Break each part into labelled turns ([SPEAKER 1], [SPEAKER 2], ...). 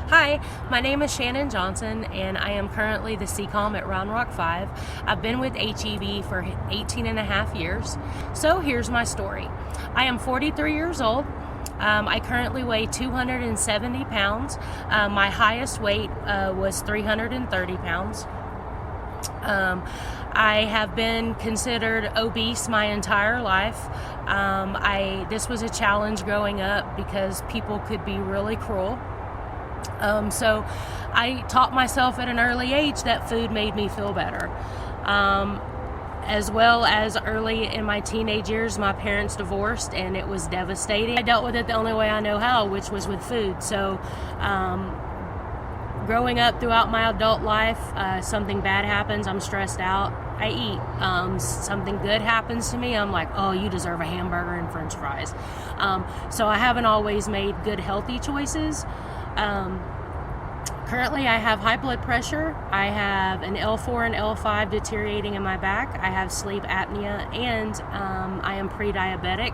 [SPEAKER 1] Hi, my name is Shannon Johnson and I am currently the CCOM at Round Rock 5. I've been with HEB for 18 and a half years. So here's my story. I am 43 years old. I currently weigh 270 pounds. My highest weight was 330 pounds. I have been considered obese my entire life. This was a challenge growing up because people could be really cruel. So I taught myself at an early age that food made me feel better. As well as early in my teenage years, my parents divorced and it was devastating. I dealt with it the only way I know how, which was with food. So growing up throughout my adult life, something bad happens, I'm stressed out, I eat. Something good happens to me, I'm like, oh, you deserve a hamburger and french fries. So I haven't always made good healthy choices. Currently I have high blood pressure, I have an L4 and L5 deteriorating in my back, I have sleep apnea, and I am pre-diabetic.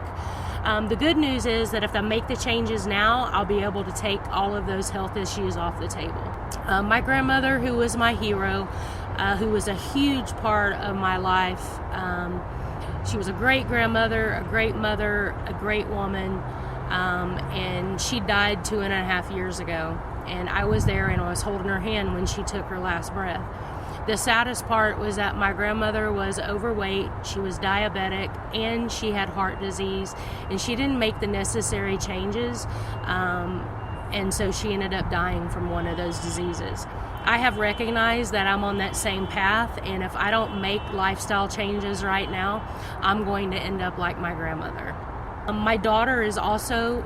[SPEAKER 1] The good news is that if I make the changes now, I'll be able to take all of those health issues off the table. My grandmother, who was my hero, who was a huge part of my life, she was a great grandmother, a great mother, a great woman, and she died 2.5 years ago. And I was there and I was holding her hand when she took her last breath. The saddest part was that my grandmother was overweight, she was diabetic, and she had heart disease, and she didn't make the necessary changes, and so she ended up dying from one of those diseases. I have recognized that I'm on that same path, and if I don't make lifestyle changes right now, I'm going to end up like my grandmother. My daughter is also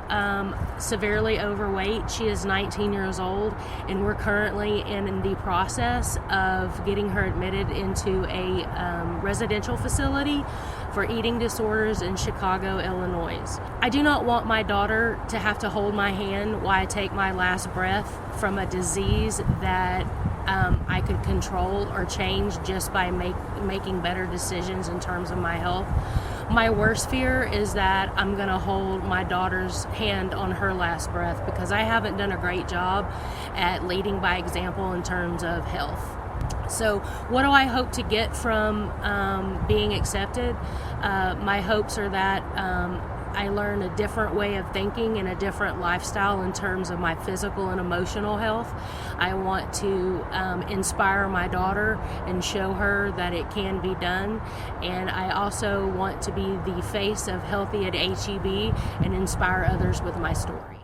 [SPEAKER 1] severely overweight. She is 19 years old, and we're currently in the process of getting her admitted into a residential facility for eating disorders in Chicago, Illinois. I do not want my daughter to have to hold my hand while I take my last breath from a disease that I could control or change just by making better decisions in terms of my health. My worst fear is that I'm going to hold my daughter's hand on her last breath because I haven't done a great job at leading by example in terms of health. So what do I hope to get from being accepted? My hopes are that I learn a different way of thinking and a different lifestyle in terms of my physical and emotional health. I want to inspire my daughter and show her that it can be done. And I also want to be the face of Healthy at HEB and inspire others with my story.